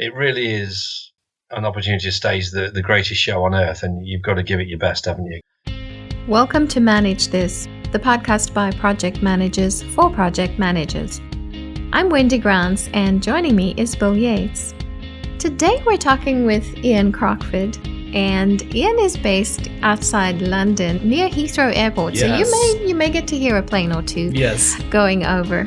It really is an opportunity to stage the greatest show on earth, and you've got to give it your best, haven't you? Welcome to Manage This, the podcast by project managers for project managers. I'm Wendy Grants, and joining me is Bill Yates. Today we're talking with Ian Crockford, and Ian is based outside London near Heathrow Airport. Yes. So you may get to hear a plane or two going over.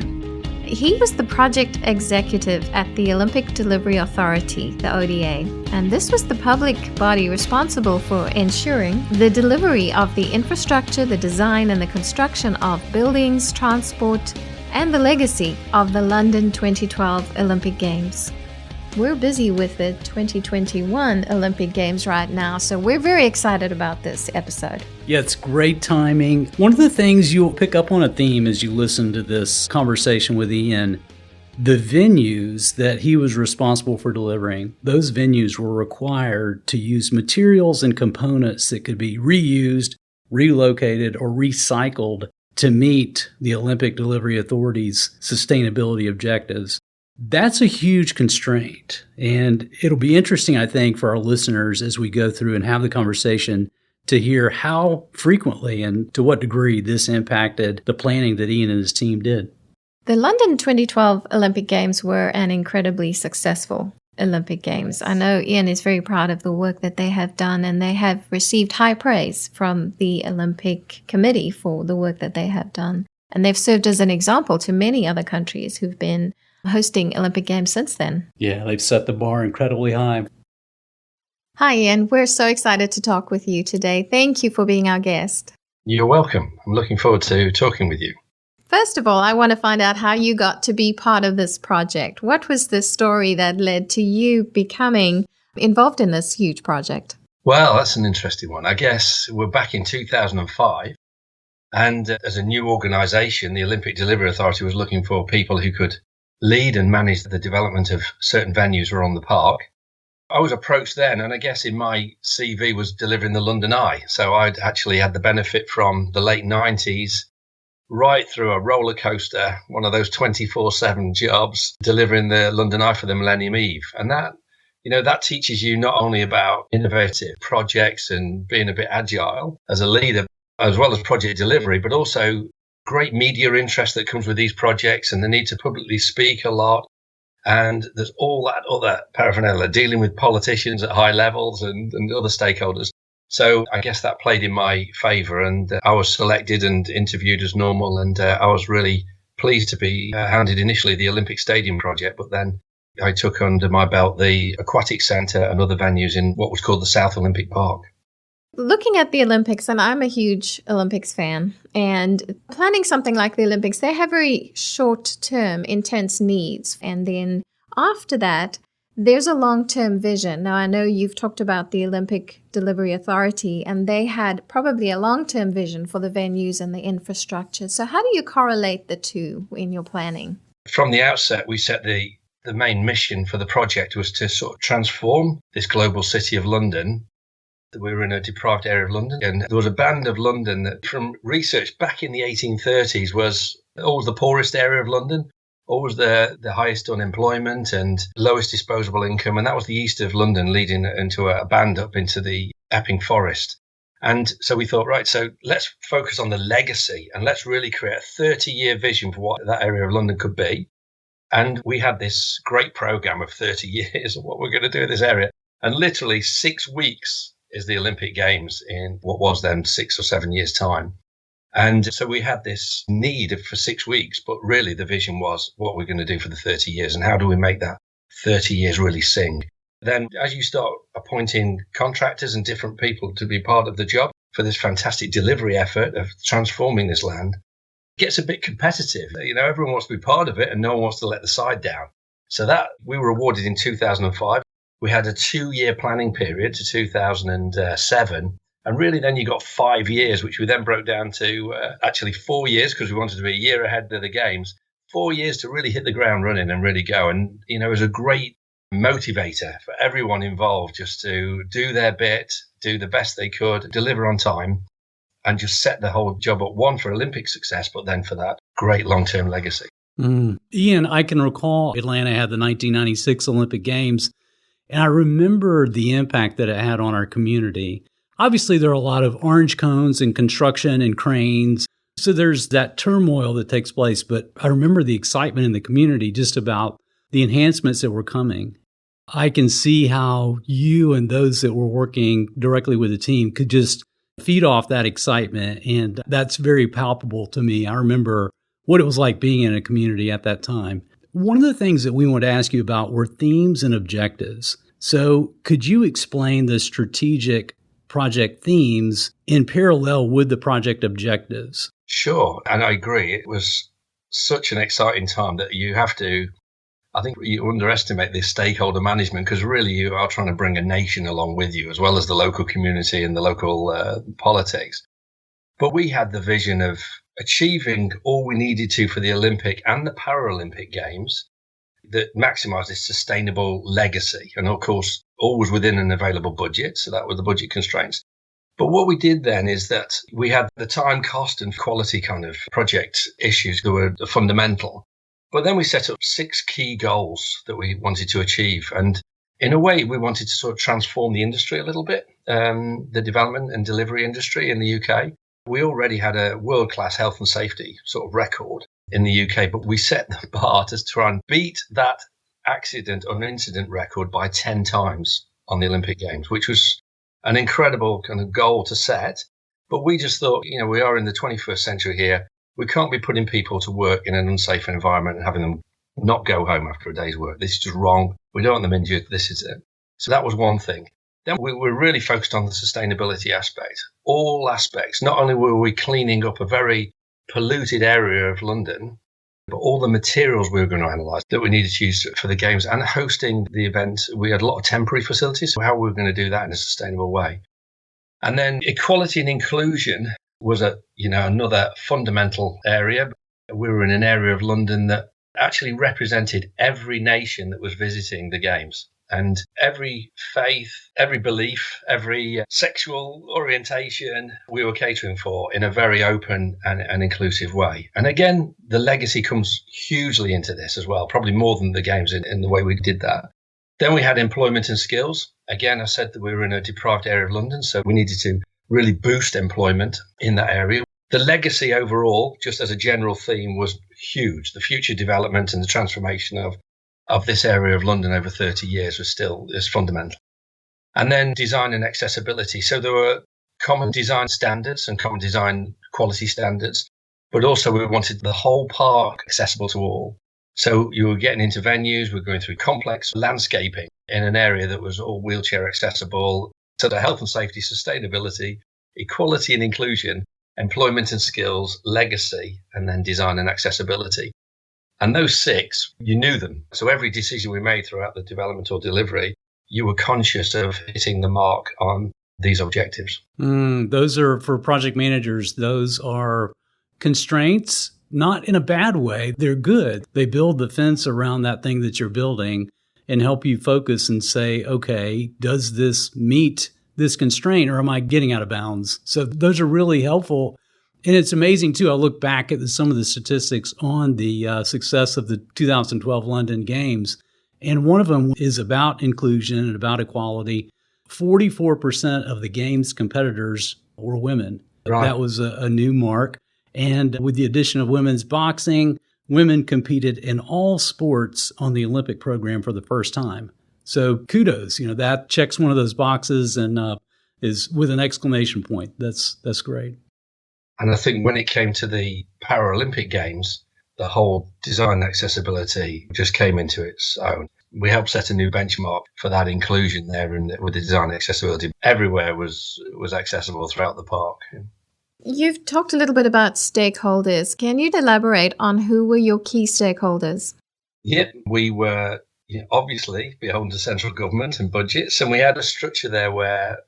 He was the project executive at the Olympic Delivery Authority, the ODA, and this was the public body responsible for ensuring the delivery of the infrastructure, the design and the construction of buildings, transport, and the legacy of the London 2012 Olympic Games. We're busy with the 2021 Olympic Games right now, so we're very excited about this episode. Yeah, it's great timing. One of the things you'll pick up on a theme as you listen to this conversation with Ian, the venues that he was responsible for delivering, those venues were required to use materials and components that could be reused, relocated, or recycled to meet the Olympic Delivery Authority's sustainability objectives. That's a huge constraint, and it'll be interesting, I think, for our listeners as we go through and have the conversation to hear how frequently and to what degree this impacted the planning that Ian and his team did. The London 2012 Olympic Games were an incredibly successful Olympic Games. I know Ian is very proud of the work that they have done, and they have received high praise from the Olympic Committee for the work that they have done. And they've served as an example to many other countries who've been hosting Olympic Games since then. Yeah, they've set the bar incredibly high. Hi, Ian. We're so excited to talk with you today. Thank you for being our guest. You're welcome. I'm looking forward to talking with you. First of all, I want to find out how you got to be part of this project. What was the story that led to you becoming involved in this huge project? Well, that's an interesting one. I guess we're back in 2005, and as a new organisation, the Olympic Delivery Authority was looking for people who could lead and manage the development of certain venues around the park. I was approached then, and I guess in my CV was delivering the London Eye. So I'd actually had the benefit from the late 90s right through a roller coaster, one of those 24/7 jobs, delivering the London Eye for the Millennium Eve. And that teaches you not only about innovative projects and being a bit agile as a leader, as well as project delivery, but also great media interest that comes with these projects and the need to publicly speak a lot. And there's all that other paraphernalia, dealing with politicians at high levels and other stakeholders. So I guess that played in my favour, and I was selected and interviewed as normal. And I was really pleased to be handed initially the Olympic Stadium project, but then I took under my belt the Aquatic Centre and other venues in what was called the South Olympic Park. Looking at the Olympics, and I'm a huge Olympics fan, and planning something like the Olympics, they have very short-term, intense needs. And then after that, there's a long-term vision. Now, I know you've talked about the Olympic Delivery Authority, and they had probably a long-term vision for the venues and the infrastructure. So how do you correlate the two in your planning? From the outset, we set the main mission for the project was to sort of transform this global city of London. We were in a deprived area of London, and there was a band of London that, from research back in the 1830s, was always the poorest area of London, always the highest unemployment and lowest disposable income. And that was the east of London, leading into a band up into the Epping Forest. And so we thought, right, so let's focus on the legacy and let's really create a 30-year vision for what that area of London could be. And we had this great program of 30 years of what we're going to do in this area. And literally 6 weeks is the Olympic Games in what was then 6 or 7 years' time. And so we had this need for 6 weeks, but really the vision was what we're going to do for the 30 years and how do we make that 30 years really sing. Then as you start appointing contractors and different people to be part of the job for this fantastic delivery effort of transforming this land, it gets a bit competitive. Everyone wants to be part of it and no one wants to let the side down. So that we were awarded in 2005. We had a 2-year planning period to 2007. And really then you got 5 years, which we then broke down to actually 4 years because we wanted to be a year ahead of the Games. 4 years to really hit the ground running and really go. And, it was a great motivator for everyone involved just to do their bit, do the best they could, deliver on time, and just set the whole job up, one, for Olympic success, but then for that great long-term legacy. Ian, I can recall Atlanta had the 1996 Olympic Games. And I remember the impact that it had on our community. Obviously, there are a lot of orange cones and construction and cranes. So there's that turmoil that takes place. But I remember the excitement in the community just about the enhancements that were coming. I can see how you and those that were working directly with the team could just feed off that excitement. And that's very palpable to me. I remember what it was like being in a community at that time. One of the things that we want to ask you about were themes and objectives. So could you explain the strategic project themes in parallel with the project objectives? Sure. And I agree. It was such an exciting time that I think you underestimate this stakeholder management, because really you are trying to bring a nation along with you, as well as the local community and the local politics. But we had the vision of achieving all we needed to for the Olympic and the Paralympic Games that maximise this sustainable legacy. And of course, always within an available budget. So that were the budget constraints. But what we did then is that we had the time, cost and quality kind of project issues that were fundamental. But then we set up 6 key goals that we wanted to achieve. And in a way, we wanted to sort of transform the industry a little bit, the development and delivery industry in the UK. We already had a world-class health and safety sort of record in the UK, but we set the bar to try and beat that accident or incident record by 10 times on the Olympic Games, which was an incredible kind of goal to set. But we just thought, we are in the 21st century here. We can't be putting people to work in an unsafe environment and having them not go home after a day's work. This is just wrong. We don't want them injured. This is it. So that was one thing. Then we were really focused on the sustainability aspect, all aspects. Not only were we cleaning up a very polluted area of London, but all the materials we were going to analyse that we needed to use for the games and hosting the event. We had a lot of temporary facilities, so how we were going to do that in a sustainable way. And then equality and inclusion was another fundamental area. We were in an area of London that actually represented every nation that was visiting the games. And every faith, every belief, every sexual orientation we were catering for in a very open and inclusive way. And again, the legacy comes hugely into this as well, probably more than the games in the way we did that. Then we had employment and skills. Again, I said that we were in a deprived area of London, so we needed to really boost employment in that area. The legacy overall, just as a general theme, was huge. The future development and the transformation of this area of London over 30 years is fundamental. And then design and accessibility. So there were common design standards and common design quality standards, but also we wanted the whole park accessible to all. So you were getting into venues, we're going through complex landscaping in an area that was all wheelchair accessible. So the health and safety, sustainability, equality and inclusion, employment and skills, legacy, and then design and accessibility. And those 6, you knew them. So every decision we made throughout the development or delivery, you were conscious of hitting the mark on these objectives. Those are, for project managers, those are constraints, not in a bad way. They're good. They build the fence around that thing that you're building and help you focus and say, okay, does this meet this constraint or am I getting out of bounds? So those are really helpful. And it's amazing, too. I look back at some of the statistics on the success of the 2012 London Games, and one of them is about inclusion and about equality. 44% of the Games competitors were women. Right. That was a new mark. And with the addition of women's boxing, women competed in all sports on the Olympic program for the first time. So kudos, that checks one of those boxes and is with an exclamation point. That's great. And I think when it came to the Paralympic Games, the whole design accessibility just came into its own. We helped set a new benchmark for that inclusion there with the design accessibility. Everywhere was accessible throughout the park. You've talked a little bit about stakeholders. Can you elaborate on who were your key stakeholders? Yeah, we were obviously beholden to central government and budgets, and we had a structure there where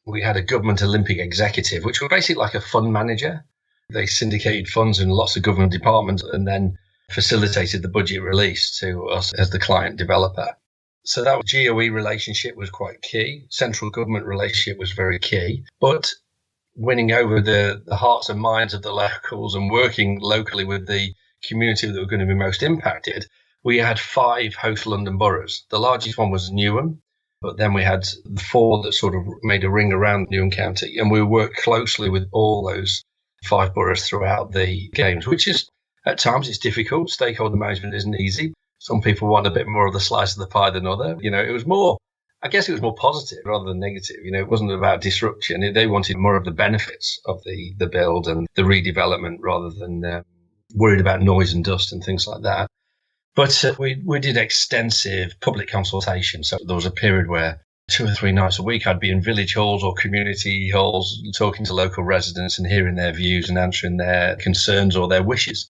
we had a government Olympic executive, which was basically like a fund manager. They syndicated funds in lots of government departments and then facilitated the budget release to us as the client developer. So that GOE relationship was quite key. Central government relationship was very key. But winning over the hearts and minds of the locals and working locally with the community that were going to be most impacted, we had 5 host London boroughs. The largest one was Newham, But then we had the 4 that sort of made a ring around Newham County, and we worked closely with all those 5 boroughs throughout the games, which is, at times, it's difficult. Stakeholder management isn't easy. Some people want a bit more of the slice of the pie than other. It was more positive rather than negative. It wasn't about disruption. They wanted more of the benefits of the build and the redevelopment rather than worried about noise and dust and things like that. But we did extensive public consultation. So there was a period where 2 or 3 nights a week I'd be in village halls or community halls talking to local residents and hearing their views and answering their concerns or their wishes.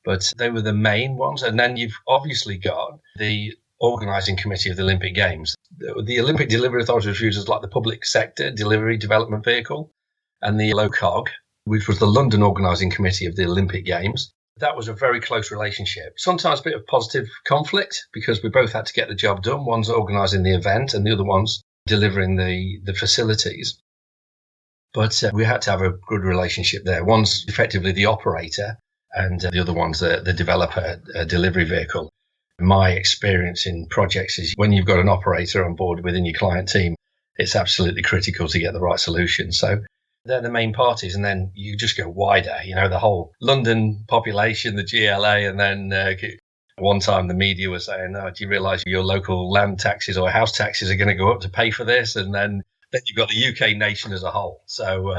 But they were the main ones. And then you've obviously got the organising committee of the Olympic Games. The Olympic Delivery Authority was used as like the public sector delivery development vehicle, and the LOCOG, which was the London organising committee of the Olympic Games. That was a very close relationship. Sometimes a bit of positive conflict because we both had to get the job done. One's organising the event and the other one's delivering the facilities. But we had to have a good relationship there. One's effectively the operator and the other one's the developer delivery vehicle. My experience in projects is when you've got an operator on board within your client team, it's absolutely critical to get the right solution. So they're the main parties, and then you just go wider, the whole London population, the GLA, and then one time the media was saying, do you realise your local land taxes or house taxes are going to go up to pay for this? And then you've got the UK nation as a whole. So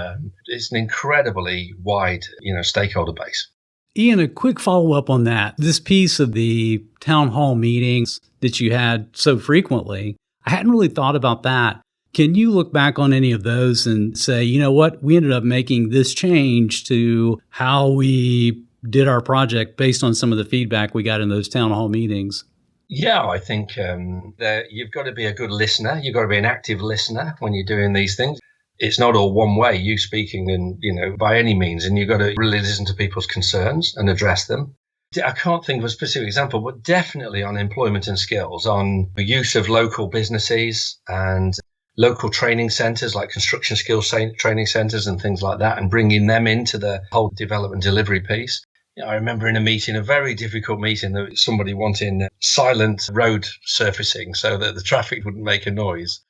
it's an incredibly wide, stakeholder base. Ian, a quick follow-up on that. This piece of the town hall meetings that you had so frequently, I hadn't really thought about that. Can you look back on any of those and say, you know what, we ended up making this change to how we did our project based on some of the feedback we got in those town hall meetings? Yeah, I think that you've got to be a good listener. You've got to be an active listener when you're doing these things. It's not all one way, you speaking and, by any means, and you've got to really listen to people's concerns and address them. I can't think of a specific example, but definitely on employment and skills, on the use of local businesses and local training centres like construction skills training centres and things like that, and bringing them into the whole development delivery piece. I remember in a meeting, a very difficult meeting, that somebody wanting silent road surfacing so that the traffic wouldn't make a noise.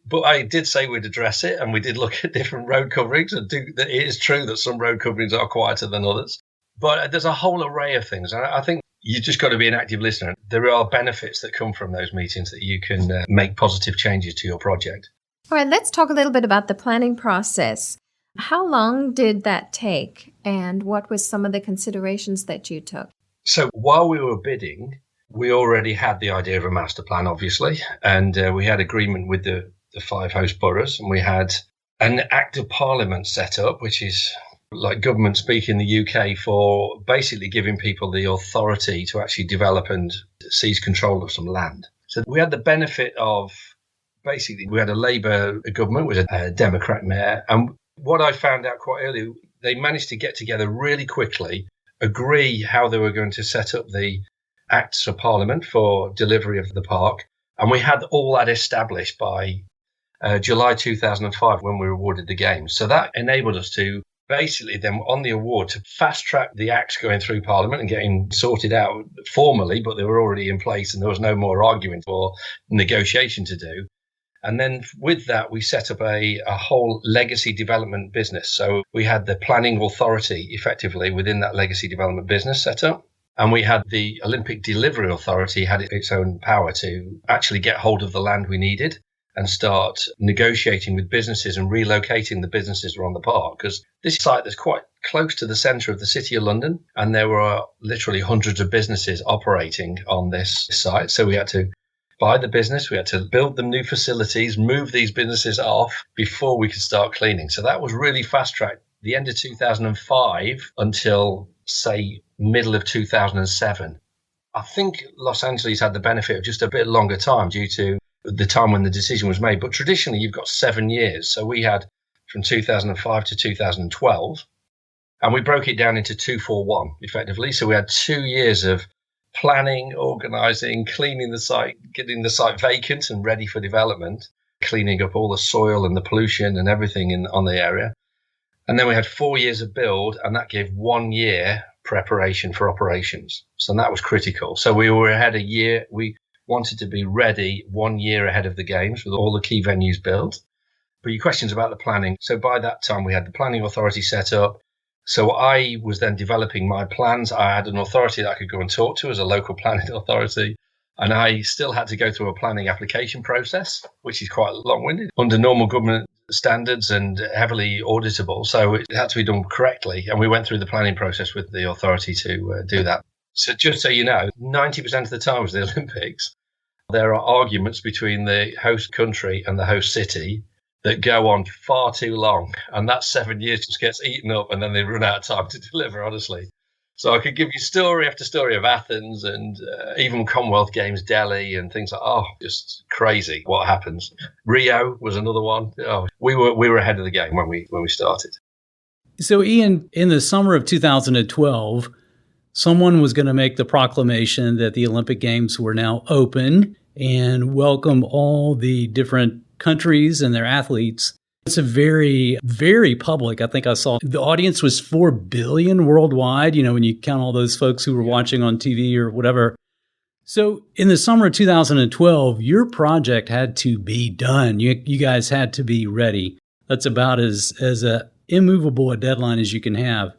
But I did say we'd address it, and we did look at different road coverings. And it is true that some road coverings are quieter than others. But there's a whole array of things. And I think you just got to be an active listener. There are benefits that come from those meetings that you can make positive changes to your project. All right, let's talk a little bit about the planning process. How long did that take, and what was some of the considerations that you took? So while we were bidding, we already had the idea of a master plan, obviously, and we had agreement with the 5 host boroughs, and we had an Act of Parliament set up, which is like government speak in the UK for basically giving people the authority to actually develop and seize control of some land. So we had the benefit of, basically, we had a Labour government with a Democrat mayor, and what I found out quite early, they managed to get together really quickly, agree how they were going to set up the Acts of Parliament for delivery of the park, and we had all that established by July 2005 when we were awarded the games. So that enabled us to basically then on the award to fast track the acts going through Parliament and getting sorted out formally, but they were already in place and there was no more argument or negotiation to do. And then with that, we set up a whole legacy development business. So we had the planning authority effectively within that legacy development business set up. And we had the Olympic Delivery Authority had its own power to actually get hold of the land we needed and start negotiating with businesses and relocating the businesses around the park. Because this site is quite close to the centre of the City of London, and there were literally hundreds of businesses operating on this site. So we had to buy the business, we had to build them new facilities, move these businesses off before we could start cleaning. So that was really fast-tracked. The end of 2005 until, say, middle of 2007. I think Los Angeles had the benefit of just a bit longer time due to the time when the decision was made. But traditionally, you've got 7 years. So we had from 2005 to 2012, and we broke it down into 2-4-1 effectively. So we had 2 years of planning, organising, cleaning the site, getting the site vacant and ready for development, cleaning up all the soil and the pollution and everything on the area. And then we had 4 years of build, and that gave 1 year preparation for operations. So that was critical. So we were ahead a year. wanted to be ready 1 year ahead of the games with all the key venues built. But your question's about the planning. So by that time, we had the planning authority set up. So I was then developing my plans. I had an authority that I could go and talk to as a local planning authority. And I still had to go through a planning application process, which is quite long-winded, under normal government standards and heavily auditable. So it had to be done correctly. And we went through the planning process with the authority to do that. So just so you know, 90% of the time with the Olympics, there are arguments between the host country and the host city that go on far too long. And that 7 years just gets eaten up and then they run out of time to deliver, honestly. So I could give you story after story of Athens and even Commonwealth Games, Delhi and things like, just crazy what happens. Rio was another one. We were ahead of the game when we started. So Ian, in the summer of 2012, someone was going to make the proclamation that the Olympic Games were now open and welcome all the different countries and their athletes. It's a very, very public. I think I saw the audience was 4 billion worldwide, when you count all those folks who were watching on TV or whatever. So in the summer of 2012, your project had to be done. You guys had to be ready. That's about as a immovable a deadline as you can have.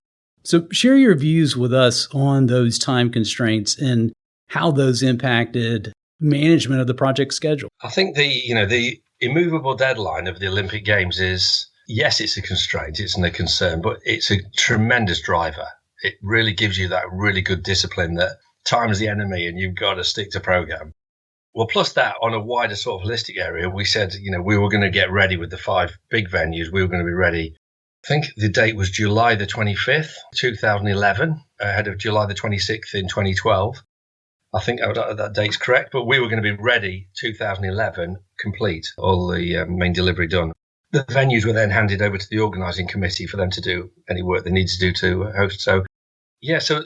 So share your views with us on those time constraints and how those impacted management of the project schedule. I think the immovable deadline of the Olympic Games is, yes, it's a constraint, it's a concern, but it's a tremendous driver. It really gives you that really good discipline that time's the enemy and you've got to stick to program. Well, plus that, on a wider sort of holistic area, we said, we were going to get ready with the 5 big venues. We were going to be ready. I think the date was July the 25th, 2011, ahead of July the 26th in 2012. I think that date's correct, but we were going to be ready 2011, complete, all the main delivery done. The venues were then handed over to the organising committee for them to do any work they need to do to host. So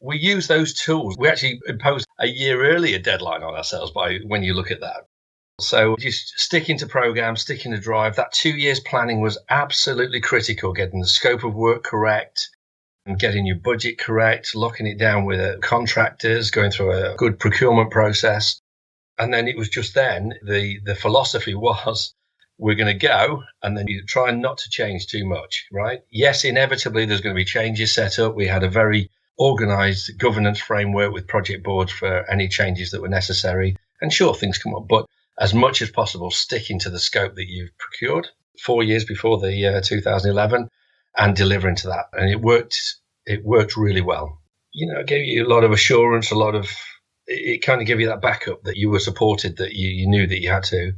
we use those tools. We actually imposed a year earlier deadline on ourselves when you look at that. So just sticking to programs, sticking to drive, that 2 years planning was absolutely critical, getting the scope of work correct and getting your budget correct, locking it down with contractors, going through a good procurement process. And then it was just then, the philosophy was, we're going to go, and then you try not to change too much, right? Yes, inevitably, there's going to be changes set up. We had a very organised governance framework with project boards for any changes that were necessary. And sure, things come up, but as much as possible, sticking to the scope that you've procured 4 years before the 2011 and delivering to that. And it worked really well. It gave you a lot of assurance, it kind of gave you that backup that you were supported, that you knew that you had to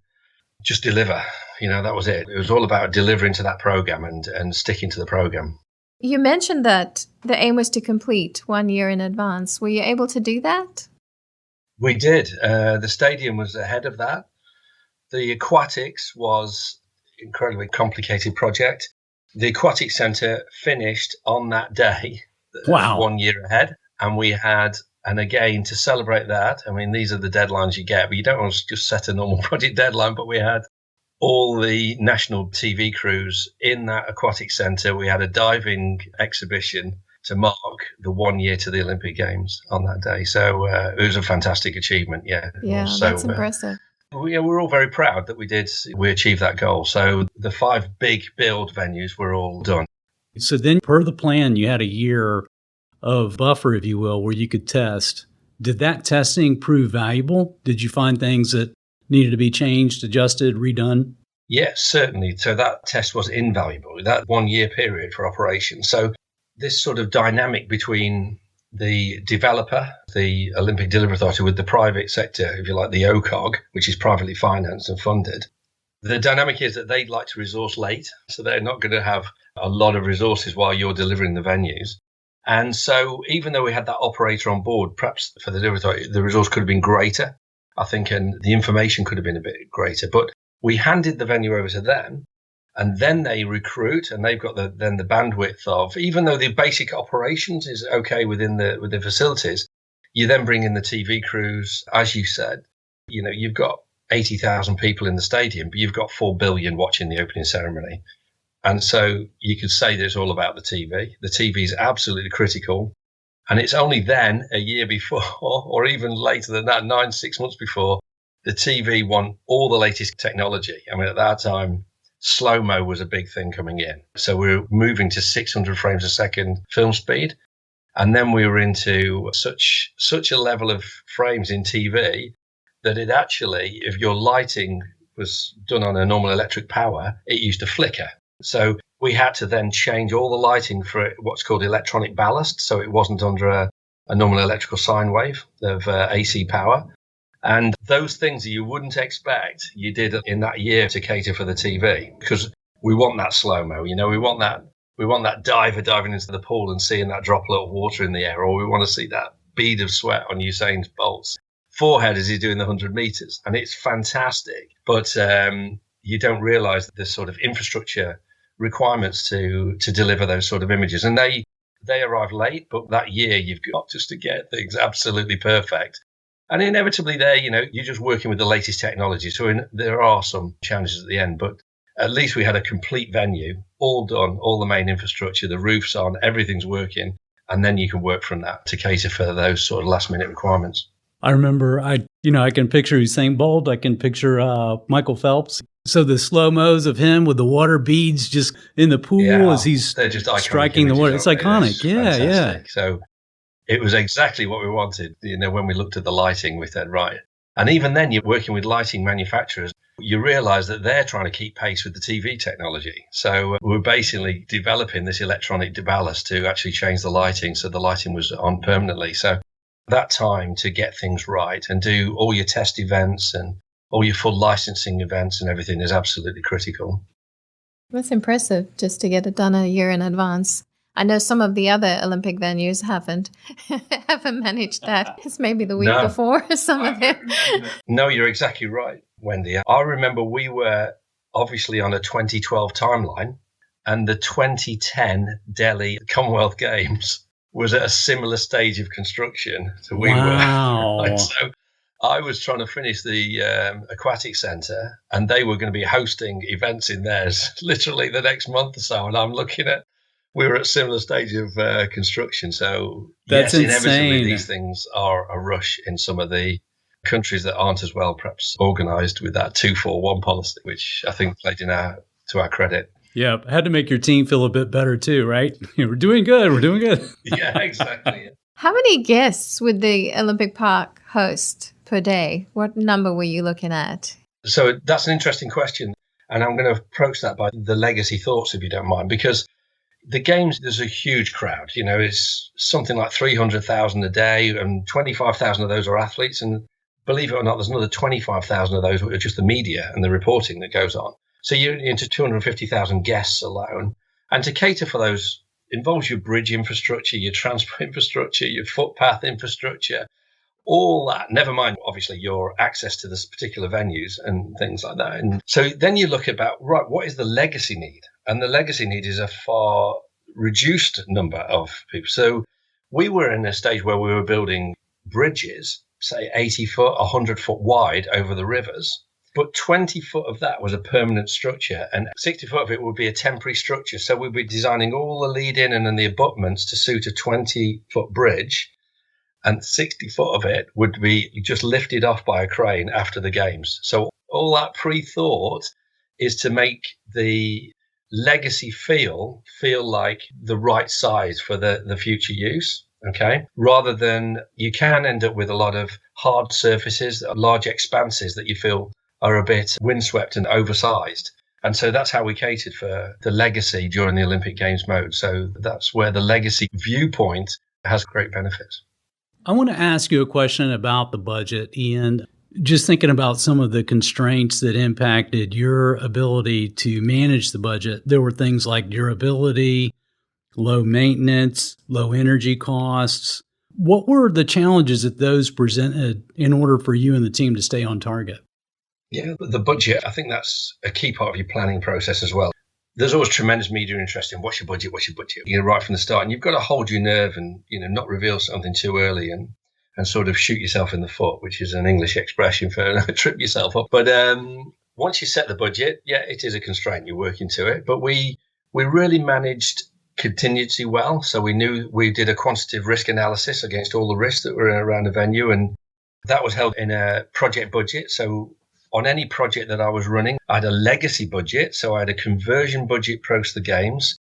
just deliver. That was it. It was all about delivering to that program and sticking to the program. You mentioned that the aim was to complete 1 year in advance. Were you able to do that? We did. The stadium was ahead of that. The aquatics was an incredibly complicated project. The aquatic centre finished on that day. Wow. 1 year ahead. And we had, and again, to celebrate that, these are the deadlines you get, but you don't want to just set a normal project deadline, but we had all the national TV crews in that aquatic centre. We had a diving exhibition to mark the 1 year to the Olympic Games on that day. So it was a fantastic achievement. Yeah. Yeah, that's impressive. We're all very proud that we achieved that goal. So the 5 big build venues were all done. So then per the plan, you had a year of buffer, if you will, where you could test. Did that testing prove valuable? Did you find things that needed to be changed, adjusted, redone? Yes, certainly. So that test was invaluable, that 1 year period for operation. So this sort of dynamic between the developer, the Olympic Delivery Authority, with the private sector, if you like, the OCOG, which is privately financed and funded. The dynamic is that they'd like to resource late, so they're not going to have a lot of resources while you're delivering the venues. And so even though we had that operator on board, perhaps for the Delivery Authority, the resource could have been greater, I think, and the information could have been a bit greater. But we handed the venue over to them, and then they recruit, and they've got the bandwidth of, even though the basic operations is okay within the facilities, you then bring in the TV crews, as you said. You've got 80,000 people in the stadium, but you've got 4 billion watching the opening ceremony. And so you could say that it's all about the TV. The TV is absolutely critical. And it's only then, a year before, or even later than that, 6 months before, The TV won all the latest technology. I mean, at that time, slow-mo was a big thing coming in. So we were moving to 600 frames a second film speed. And then we were into such a level of frames in TV that it actually, if your lighting was done on a normal electric power, it used to flicker. So we had to then change all the lighting for what's called electronic ballast. So it wasn't under a normal electrical sine wave of AC power. And those things that you wouldn't expect, you did in that year to cater for the TV, because we want that slow-mo, we want that diver diving into the pool and seeing that droplet of water in the air, or we want to see that bead of sweat on Usain Bolt's forehead as he's doing the 100 meters. And it's fantastic, but you don't realize the sort of infrastructure requirements to deliver those sort of images. And they arrive late, but that year you've got just to get things absolutely perfect. And inevitably there, you're just working with the latest technology. So there are some challenges at the end, but at least we had a complete venue, all done, all the main infrastructure, the roof's on, everything's working. And then you can work from that to cater for those sort of last minute requirements. I remember, I can picture Usain Bolt. I can picture Michael Phelps. So the slow-mos of him with the water beads just in the pool as he's striking the water. It's iconic. Yeah. So it was exactly what we wanted. When we looked at the lighting, we said, right. And even then, you're working with lighting manufacturers. You realize that they're trying to keep pace with the TV technology. So we're basically developing this electronic deballast to actually change the lighting. So the lighting was on permanently. So that time to get things right and do all your test events and all your full licensing events and everything is absolutely critical. That's impressive, just to get it done a year in advance. I know some of the other Olympic venues haven't managed that. It's maybe the week before some of them. No, you're exactly right, Wendy. I remember we were obviously on a 2012 timeline, and the 2010 Delhi Commonwealth Games was at a similar stage of construction to we were. Right? So I was trying to finish the aquatic centre, and they were going to be hosting events in theirs literally the next month or so. And I'm looking at, we were at a similar stage of construction. So that's yes, insane. Inevitably these things are a rush in some of the countries that aren't as well perhaps organised with that 2-4-1 policy, which I think played to our credit. Yeah, had to make your team feel a bit better too, right? We're doing good. Yeah, exactly. How many guests would the Olympic Park host per day? What number were you looking at? So that's an interesting question. And I'm going to approach that by the legacy thoughts, if you don't mind, because the games, there's a huge crowd. It's something like 300,000 a day, and 25,000 of those are athletes. And believe it or not, there's another 25,000 of those which are just the media and the reporting that goes on. So you're into 250,000 guests alone. And to cater for those involves your bridge infrastructure, your transport infrastructure, your footpath infrastructure, all that, never mind, obviously, your access to this particular venues and things like that. And so then you look about, right, what is the legacy need? And the legacy need is a far reduced number of people. So we were in a stage where we were building bridges, say 80 foot, 100 foot wide over the rivers. But 20 foot of that was a permanent structure, and 60 foot of it would be a temporary structure. So we'd be designing all the lead-in and then the abutments to suit a 20-foot bridge, and 60 foot of it would be just lifted off by a crane after the games. So all that pre-thought is to make the legacy feel like the right size for the future use, okay? Rather than, you can end up with a lot of hard surfaces, large expanses that you feel are a bit windswept and oversized. And so that's how we catered for the legacy during the Olympic Games mode. So that's where the legacy viewpoint has great benefits. I want to ask you a question about the budget, Ian. Just thinking about some of the constraints that impacted your ability to manage the budget, there were things like durability, low maintenance, low energy costs. What were the challenges that those presented in order for you and the team to stay on target? Yeah, the budget, I think that's a key part of your planning process as well. There's always tremendous media interest in what's your budget, right from the start. And you've got to hold your nerve and, not reveal something too early and sort of shoot yourself in the foot, which is an English expression for trip yourself up. But once you set the budget, yeah, it is a constraint. You're working to it. But we really managed contingency well. So we knew we did a quantitative risk analysis against all the risks that were around the venue. And That was held in a project budget. So on any project that I was running, I had a legacy budget. So I had a conversion budget post the games.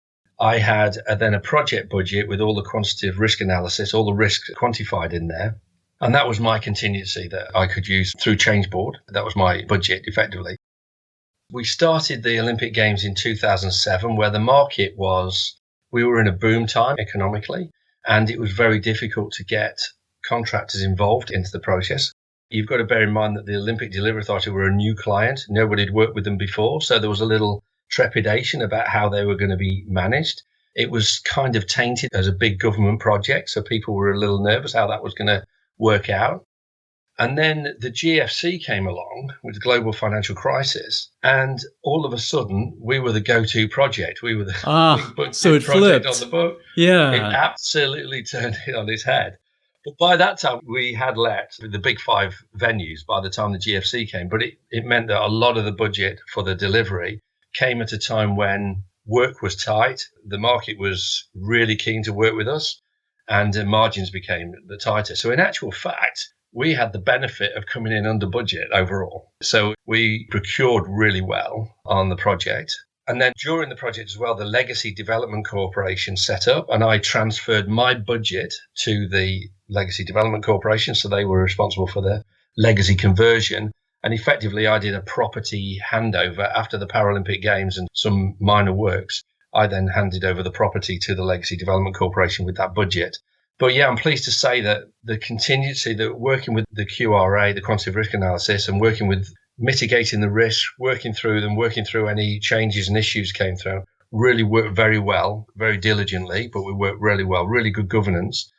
I had then a project budget with all the quantitative risk analysis, all the risks quantified in there. And that was my contingency that I could use through Change Board. That was my budget, effectively. We started the Olympic Games in 2007, where the market we were in a boom time economically, and it was very difficult to get contractors involved into the process. You've got to bear in mind that the Olympic Delivery Authority were a new client. Nobody had worked with them before, so there was a little trepidation about how they were going to be managed. It was kind of tainted as a big government project, so people were a little nervous how that was going to work out. And then the GFC came along with the global financial crisis, and all of a sudden we were the go-to project. We were the big book so it project flipped on the book. Yeah, it absolutely turned it on its head. But by that time, we had let the big 5 venues by the time the GFC came. But it meant that a lot of the budget for the delivery came at a time when work was tight. The market was really keen to work with us, and margins became the tighter. So in actual fact, we had the benefit of coming in under budget overall. So we procured really well on the project. And then during the project as well, the Legacy Development Corporation set up, and I transferred my budget to the Legacy Development Corporation. So they were responsible for the legacy conversion. And effectively, I did a property handover after the Paralympic Games and some minor works. I then handed over the property to the Legacy Development Corporation with that budget. But yeah, I'm pleased to say that the contingency, that working with the QRA, the quantitative risk analysis, and working with mitigating the risk, working through them, working through any changes and issues came through, really worked very well, very diligently, but we worked really well, really good governance.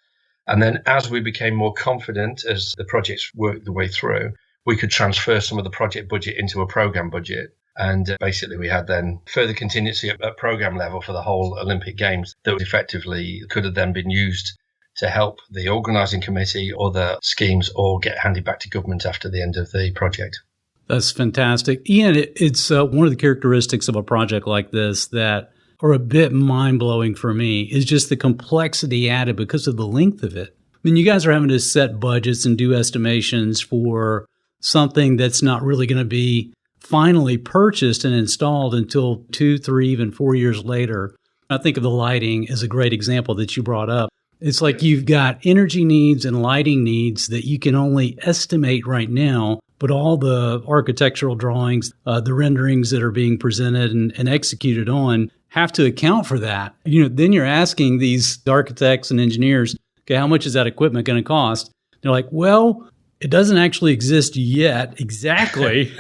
And then as we became more confident as the projects worked the way through, we could transfer some of the project budget into a program budget. And basically we had then further contingency at program level for the whole Olympic Games that effectively could have then been used to help the organising committee or the schemes or get handed back to government after the end of the project. That's fantastic. Ian, it's one of the characteristics of a project like this that are a bit mind-blowing for me is just the complexity added because of the length of it. I mean, you guys are having to set budgets and do estimations for something that's not really going to be finally purchased and installed until 2, 3, even 4 years later. I think of the lighting as a great example that you brought up. It's like you've got energy needs and lighting needs that you can only estimate right now, but all the architectural drawings, the renderings that are being presented and executed on have to account for that. Then you're asking these architects and engineers, okay, how much is that equipment going to cost? They're like, well, it doesn't actually exist yet exactly.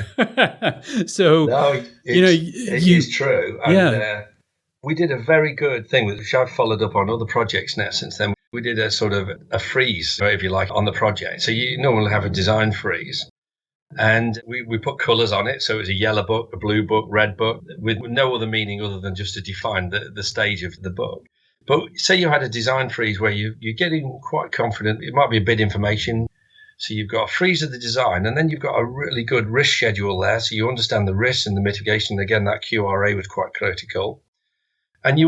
So, no, it is true. And, yeah. We did a very good thing, which I've followed up on other projects now since then. We did a sort of a freeze, if you like, on the project. So you normally have a design freeze. And we put colours on it. So it was a yellow book, a blue book, red book, with no other meaning other than just to define the stage of the book. But say you had a design freeze where you're getting quite confident. It might be a bid information. So you've got a freeze of the design, and then you've got a really good risk schedule there. So you understand the risks and the mitigation. Again, that QRA was quite critical. And you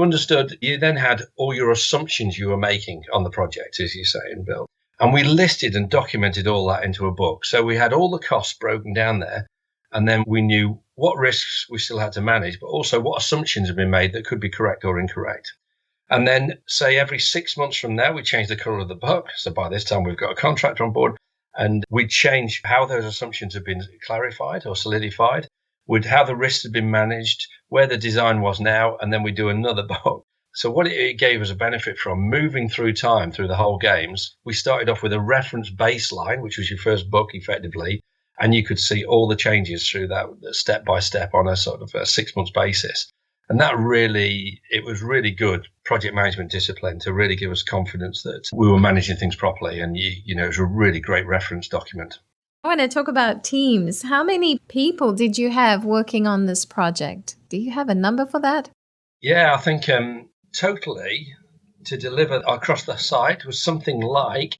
then had all your assumptions you were making on the project, as you say, and Bill. And we listed and documented all that into a book. So we had all the costs broken down there. And then we knew what risks we still had to manage, but also what assumptions had been made that could be correct or incorrect. And then, say, every 6 months from now, we changed the colour of the book. So by this time, we've got a contractor on board. And we'd change how those assumptions have been clarified or solidified, with how the risks had been managed, where the design was now, and then we do another book. So what it gave us a benefit from moving through time, through the whole games, we started off with a reference baseline, which was your first book effectively, and you could see all the changes through that step by step on a sort of a 6 months basis. And it was really good project management discipline to really give us confidence that we were managing things properly. And, it was a really great reference document. I want to talk about teams. How many people did you have working on this project? Do you have a number for that? Yeah, I think totally to deliver across the site was something like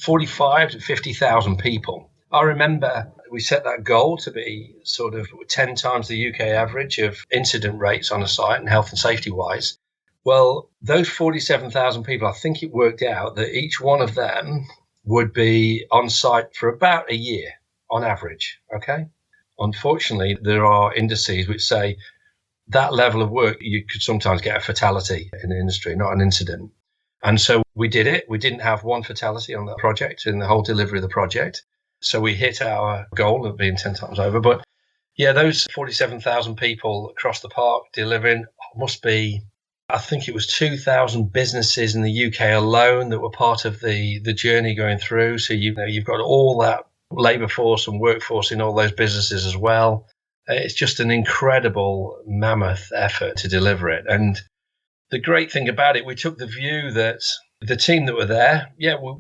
45 to 50,000 people. I remember we set that goal to be sort of 10 times the UK average of incident rates on a site and health and safety wise. Well, those 47,000 people, I think it worked out that each one of them would be on site for about a year on average. Okay. Unfortunately, there are indices which say that level of work, you could sometimes get a fatality in the industry, not an incident. And so we did it. We didn't have one fatality on the project in the whole delivery of the project. So we hit our goal of being 10 times over. But yeah, those 47,000 people across the park delivering must be, I think it was 2,000 businesses in the UK alone that were part of the journey going through. So you've got all that labour force and workforce in all those businesses as well. It's just an incredible mammoth effort to deliver it. And the great thing about it, we took the view that the team that were there,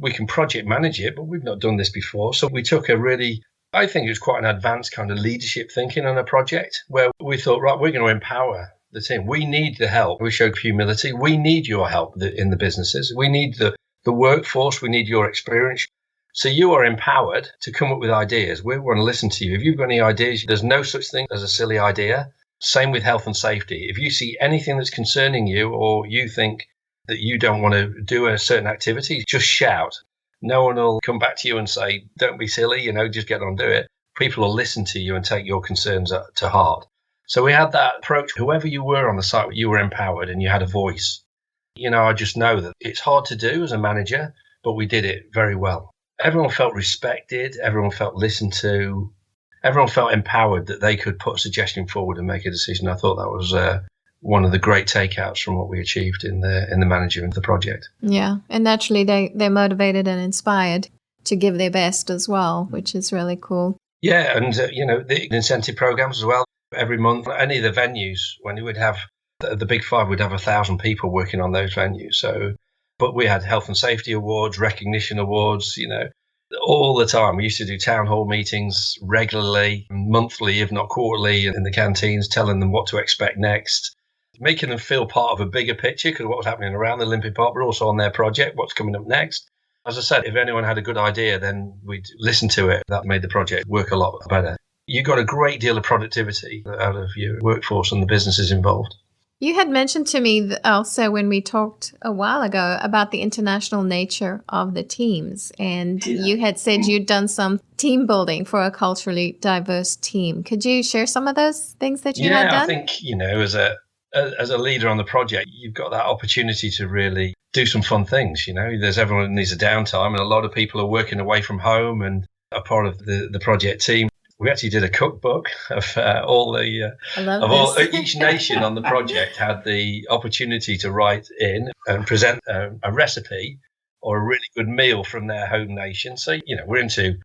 we can project manage it, but we've not done this before. So we took I think it was quite an advanced kind of leadership thinking on a project where we thought, right, we're going to empower the team. We need the help. We showed humility. We need your help in the businesses. We need the workforce. We need your experience. So you are empowered to come up with ideas. We want to listen to you. If you've got any ideas, there's no such thing as a silly idea. Same with health and safety. If you see anything that's concerning you or you think that you don't want to do a certain activity, just shout. No one will come back to you and say, don't be silly, just get on, do it. People will listen to you and take your concerns to heart. So we had that approach. Whoever you were on the site, you were empowered and you had a voice. I just know that it's hard to do as a manager, but we did it very well. Everyone felt respected. Everyone felt listened to. Everyone felt empowered that they could put a suggestion forward and make a decision. I thought that was one of the great takeouts from what we achieved in the management of the project. Yeah, and naturally they're motivated and inspired to give their best as well, which is really cool. Yeah, and the incentive programs as well. Every month, any of the venues, when we would have the Big Five, we'd have 1,000 people working on those venues. But we had health and safety awards, recognition awards, all the time. We used to do town hall meetings regularly, monthly, if not quarterly, in the canteens, telling them what to expect next, making them feel part of a bigger picture because of what was happening around the Olympic Park, but also on their project, what's coming up next. As I said, if anyone had a good idea, then we'd listen to it. That made the project work a lot better. You got a great deal of productivity out of your workforce and the businesses involved. You had mentioned to me also when we talked a while ago about the international nature of the teams. And you had said you'd done some team building for a culturally diverse team. Could you share some of those things that you had done? Yeah, I think, as a leader on the project, you've got that opportunity to really do some fun things. There's everyone needs a downtime and a lot of people are working away from home and are part of the project team. We actually did a cookbook of each nation on the project had the opportunity to write in and present a recipe or a really good meal from their home nation. So, we're into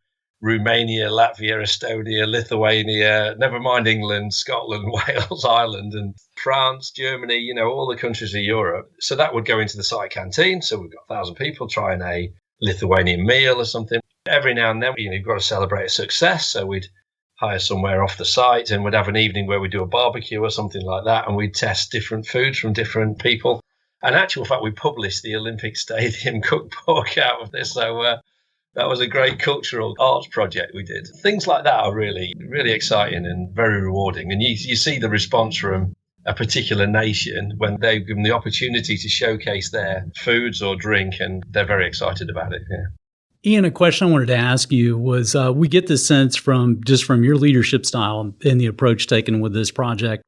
Romania, Latvia, Estonia, Lithuania, never mind England, Scotland, Wales, Ireland, and France, Germany, all the countries of Europe. So that would go into the site canteen. So we've got 1,000 people trying a Lithuanian meal or something. Every now and then, you've got to celebrate a success. So we'd hire somewhere off the site and we'd have an evening where we do a barbecue or something like that, and we'd test different foods from different people. And actual fact, we published the Olympic Stadium cookbook out of this. So that was a great cultural arts project we did. Things like that are really, really exciting and very rewarding. And you see the response from a particular nation when they've given the opportunity to showcase their foods or drink, and they're very excited about it. Yeah. Ian, a question I wanted to ask you was, we get this sense from your leadership style and the approach taken with this project.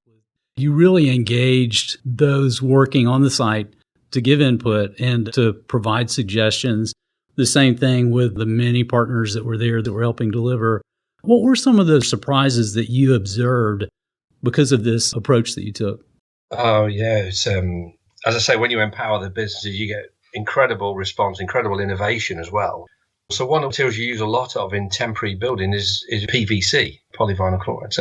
You really engaged those working on the site to give input and to provide suggestions. The same thing with the many partners that were there that were helping deliver. What were some of the surprises that you observed because of this approach that you took? Oh, yeah. It's, as I say, when you empower the businesses, you get incredible response, incredible innovation as well. So one of the materials you use a lot of in temporary building is PVC, polyvinyl chloride.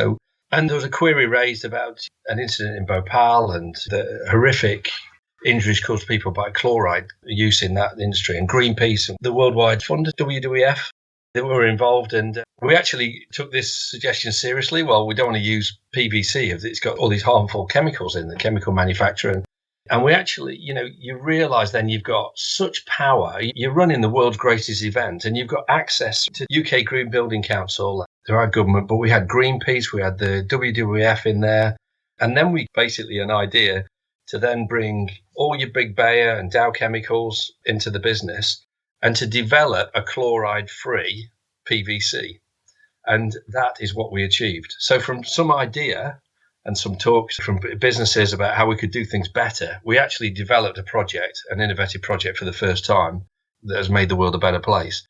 And there was a query raised about an incident in Bhopal and the horrific injuries caused to people by chloride use in that industry. And Greenpeace and the Worldwide Fund, WWF, they were involved. And we actually took this suggestion seriously. Well, we don't want to use PVC if it's got all these harmful chemicals in the chemical manufacturer. And we actually, you realize then you've got such power. You're running the world's greatest event and you've got access to UK Green Building Council. They're our government, but we had Greenpeace, we had the WWF in there. And then we basically an idea to then bring all your big Bayer and Dow chemicals into the business and to develop a chloride-free PVC. And that is what we achieved. So from some idea and some talks from businesses about how we could do things better, we actually developed a project, an innovative project for the first time that has made the world a better place.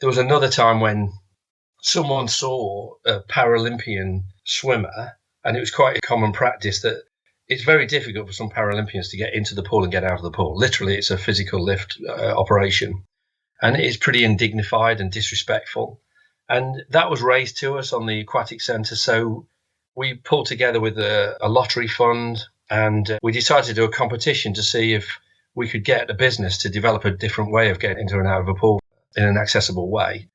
There was another time when someone saw a Paralympian swimmer, and it was quite a common practice that it's very difficult for some Paralympians to get into the pool and get out of the pool. Literally, it's a physical lift operation. And it is pretty undignified and disrespectful. And that was raised to us on the aquatic centre. So we pulled together with a lottery fund, and we decided to do a competition to see if we could get a business to develop a different way of getting into and out of a pool in an accessible way.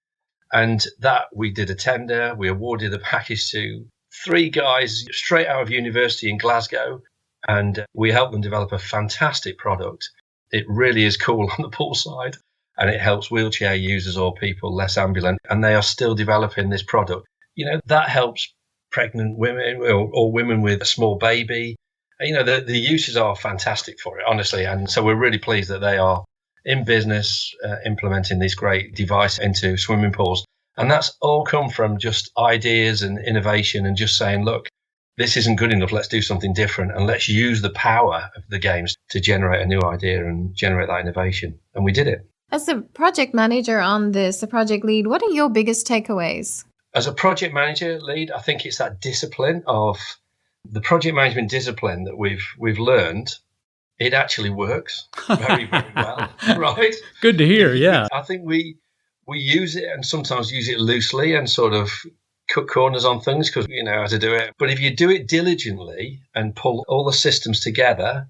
And that we did a tender. We awarded the package to 3 guys straight out of university in Glasgow, and we helped them develop a fantastic product. It really is cool on the pool side, and it helps wheelchair users or people less ambulant, and they are still developing this product. You know, that helps pregnant women or women with a small baby. You know, the uses are fantastic for it, honestly. And so we're really pleased that they are in business implementing this great device into swimming pools. And that's all come from just ideas and innovation and just saying, look, this isn't good enough. Let's do something different, and let's use the power of the games to generate a new idea and generate that innovation. And we did it. As the project manager on this, the project lead, what are your biggest takeaways? As a project manager lead, I think it's that discipline of the project management discipline that we've learned. It actually works very, very well, right? Good to hear, yeah. I think we use it and sometimes use it loosely and sort of cut corners on things because we know how to do it. But if you do it diligently and pull all the systems together,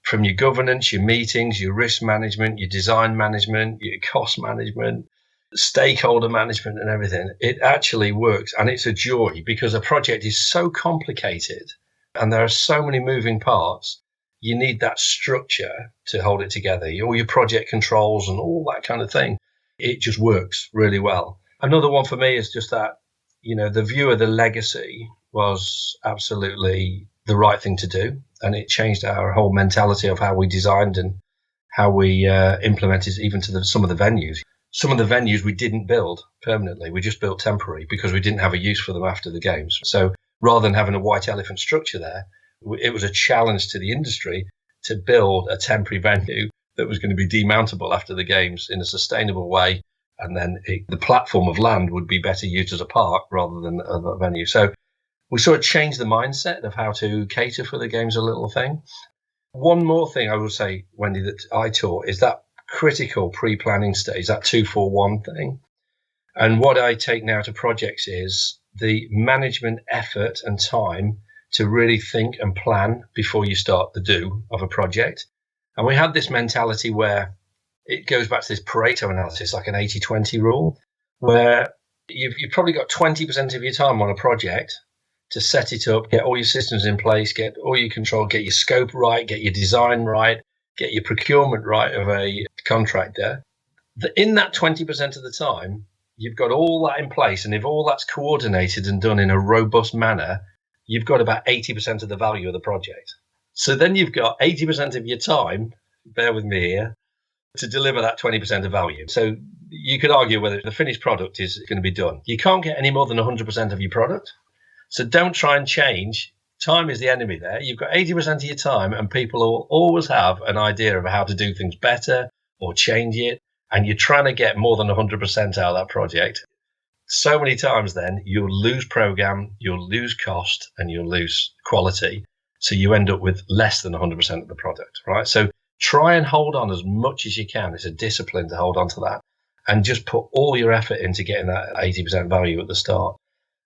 from your governance, your meetings, your risk management, your design management, your cost management, stakeholder management and everything, it actually works. And it's a joy because a project is so complicated and there are so many moving parts. You need that structure to hold it together, all your project controls and all that kind of thing. It just works really well. Another one for me is just that, you know, the view of the legacy was absolutely the right thing to do. And it changed our whole mentality of how we designed and how we implemented even to some of the venues. Some of the venues we didn't build permanently. We just built temporary because we didn't have a use for them after the games. So rather than having a white elephant structure there, it was a challenge to the industry to build a temporary venue that was going to be demountable after the games in a sustainable way. And then the platform of land would be better used as a park rather than a venue. So we sort of changed the mindset of how to cater for the games a little thing. One more thing I would say, Wendy, that I taught is that critical pre-planning stage, that 2-4-1 thing. And what I take now to projects is the management effort and time to really think and plan before you start the do of a project. And we had this mentality where it goes back to this Pareto analysis, like an 80-20 rule, where you've probably got 20% of your time on a project to set it up, get all your systems in place, get all your control, get your scope right, get your design right, get your procurement right of a contractor. In that 20% of the time, you've got all that in place. And if all that's coordinated and done in a robust manner, you've got about 80% of the value of the project. So then you've got 80% of your time, bear with me here, to deliver that 20% of value. So you could argue whether the finished product is going to be done. You can't get any more than 100% of your product. So don't try and change. Time is the enemy there. You've got 80% of your time and people will always have an idea of how to do things better or change it. And you're trying to get more than 100% out of that project. So many times then you'll lose program, you'll lose cost, and you'll lose quality. So you end up with less than 100% of the product, right? So try and hold on as much as you can. It's a discipline to hold on to that and just put all your effort into getting that 80% value at the start.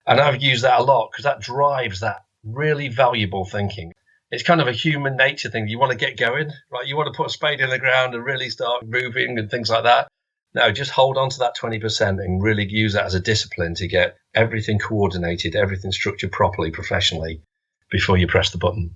And I've used that a lot because that drives that really valuable thinking. It's kind of a human nature thing. You want to get going, right? You want to put a spade in the ground and really start moving and things like that. No, just hold on to that 20% and really use that as a discipline to get everything coordinated, everything structured properly, professionally, before you press the button.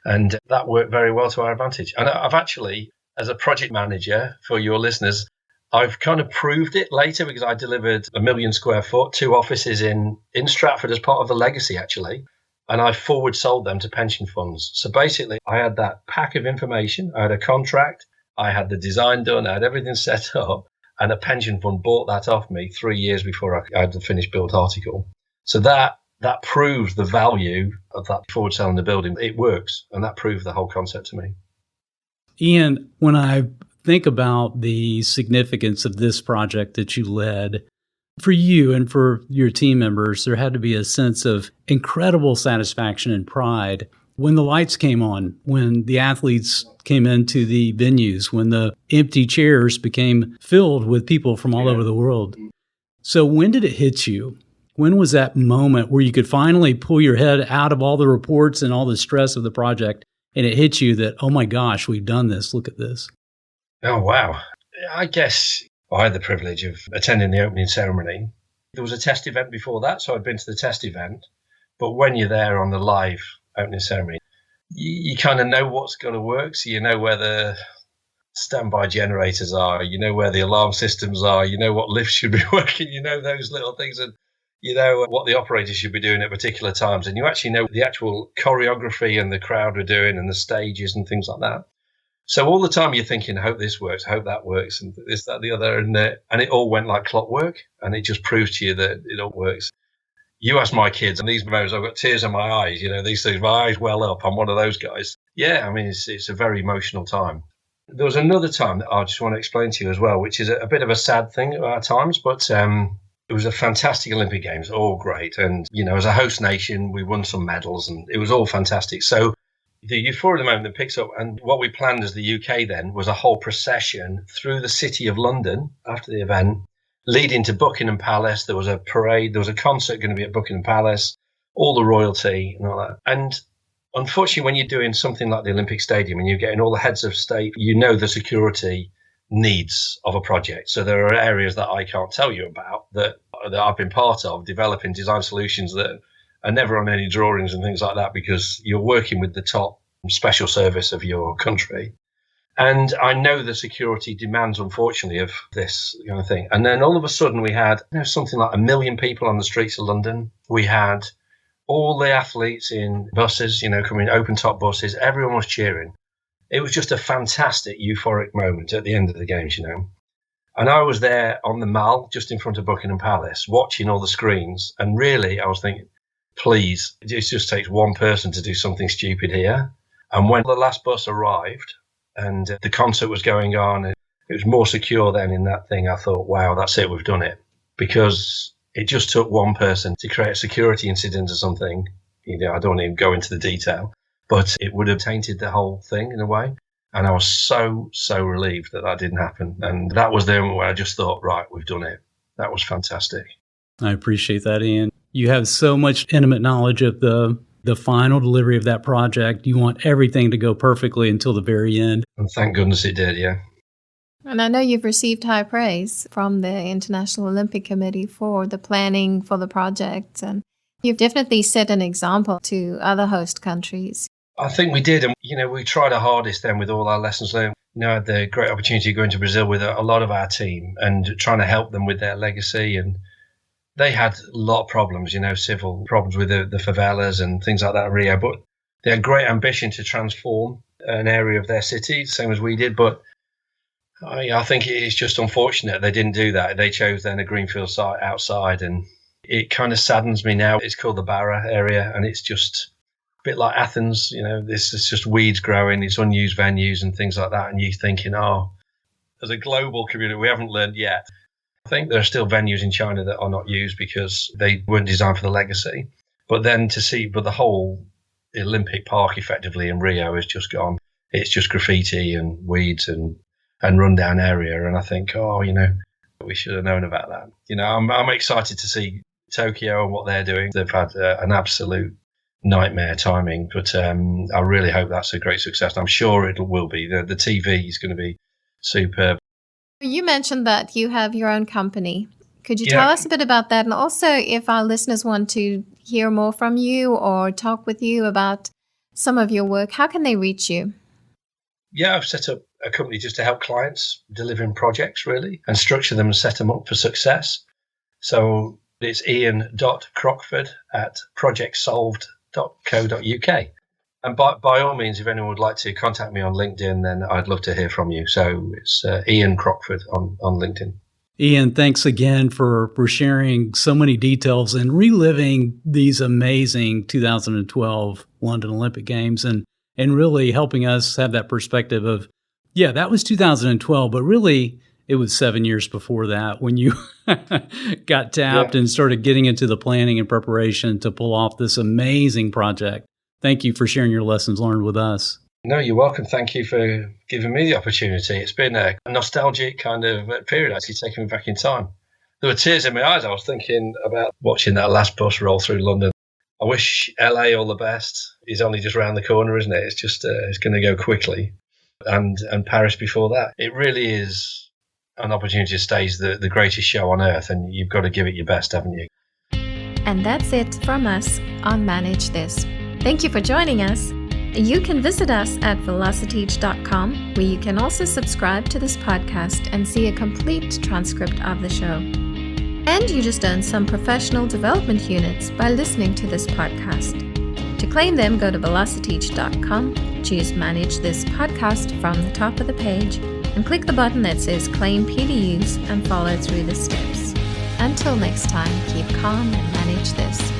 And that worked very well to our advantage. And I've actually, as a project manager for your listeners, I've kind of proved it later because I delivered 1 million square foot, 2 offices in Stratford as part of the legacy, actually. And I forward sold them to pension funds. So basically, I had that pack of information. I had a contract. I had the design done. I had everything set up. And a pension fund bought that off me 3 years before I had the finished build article. So that proves the value of that forward selling the building. It works. And that proved the whole concept to me. Ian, when I think about the significance of this project that you led, for you and for your team members, there had to be a sense of incredible satisfaction and pride when the lights came on, when the athletes came into the venues, when the empty chairs became filled with people from all over the world. So when did it hit you? When was that moment where you could finally pull your head out of all the reports and all the stress of the project, and it hit you that, oh my gosh, we've done this, look at this? Oh, wow. I guess I had the privilege of attending the opening ceremony. There was a test event before that, so I'd been to the test event. But when you're there on the live opening ceremony, you kind of know what's going to work. So you know where the standby generators are, you know where the alarm systems are, you know what lifts should be working, you know those little things, and you know what the operators should be doing at particular times. And you actually know the actual choreography and the crowd are doing and the stages and things like that. So all the time you're thinking, I hope this works, I hope that works, and this, that, the other, and it all went like clockwork, and it just proves to you that it all works. You ask my kids, and these moments, I've got tears in my eyes, these things, my eyes well up. I'm one of those guys. Yeah, I mean, it's a very emotional time. There was another time that I just want to explain to you as well, which is a bit of a sad thing at times, but it was a fantastic Olympic Games, all great. And, as a host nation, we won some medals, and it was all fantastic. So the euphoria of the moment that picks up, and what we planned as the UK then was a whole procession through the city of London after the event, leading to Buckingham Palace. There was a parade, there was a concert going to be at Buckingham Palace, all the royalty and all that. And unfortunately, when you're doing something like the Olympic Stadium and you're getting all the heads of state, the security needs of a project. So there are areas that I can't tell you about that I've been part of, developing design solutions that are never on any drawings and things like that, because you're working with the top special service of your country. And I know the security demands, unfortunately, of this kind of thing. And then all of a sudden we had something like 1 million people on the streets of London. We had all the athletes in buses, coming open top buses. Everyone was cheering. It was just a fantastic euphoric moment at the end of the games, And I was there on the Mall, just in front of Buckingham Palace, watching all the screens. And really, I was thinking, please, it just takes one person to do something stupid here. And when the last bus arrived and the concert was going on, it was more secure then in that thing. I thought, wow, that's it, we've done it. Because it just took one person to create a security incident or something. I don't want to even go into the detail, but it would have tainted the whole thing in a way. And I was so relieved that didn't happen. And that was the moment where I just thought, right, we've done it. That was fantastic. I appreciate that, Ian. You have so much intimate knowledge of the final delivery of that project. You want everything to go perfectly until the very end. And thank goodness it did, yeah. And I know you've received high praise from the International Olympic Committee for the planning for the project. And you've definitely set an example to other host countries. I think we did. And, we tried our hardest then with all our lessons learned. I had the great opportunity of going to Brazil with a lot of our team and trying to help them with their legacy. And they had a lot of problems, civil problems with the favelas and things like that in Rio. But they had great ambition to transform an area of their city, same as we did. But I think it's just unfortunate they didn't do that. They chose then a greenfield site outside. And it kind of saddens me now. It's called the Barra area, and it's just a bit like Athens. This is just weeds growing, it's unused venues and things like that. And you're thinking, as a global community, we haven't learned yet. I think there are still venues in China that are not used because they weren't designed for the legacy. But then the whole Olympic Park effectively in Rio is just gone. It's just graffiti and weeds and rundown area. And I think, we should have known about that. I'm excited to see Tokyo and what they're doing. They've had an absolute nightmare timing, but I really hope that's a great success. I'm sure it will be. The TV is going to be superb. You mentioned that you have your own company. Could you tell us a bit about that? And also, if our listeners want to hear more from you or talk with you about some of your work, how can they reach you? Yeah, I've set up a company just to help clients delivering projects, really, and structure them and set them up for success. So it's ian.crockford@projectsolved.co.uk. And by all means, if anyone would like to contact me on LinkedIn, then I'd love to hear from you. So it's Ian Crockford on LinkedIn. Ian, thanks again for sharing so many details and reliving these amazing 2012 London Olympic Games and really helping us have that perspective of, yeah, that was 2012, but really it was 7 years before that when you got tapped and started getting into the planning and preparation to pull off this amazing project. Thank you for sharing your lessons learned with us. No, you're welcome. Thank you for giving me the opportunity. It's been a nostalgic kind of period, actually, taking me back in time. There were tears in my eyes. I was thinking about watching that last bus roll through London. I wish LA all the best. It's only just around the corner, isn't it? It's just it's going to go quickly. And Paris before that. It really is an opportunity to stage the greatest show on earth, and you've got to give it your best, haven't you? And that's it from us on Manage This. Thank you for joining us. You can visit us at velociteach.com, where you can also subscribe to this podcast and see a complete transcript of the show. And you just earned some professional development units by listening to this podcast. To claim them, go to velociteach.com, choose Manage This Podcast from the top of the page, and click the button that says Claim PDUs and follow through the steps. Until next time, keep calm and manage this.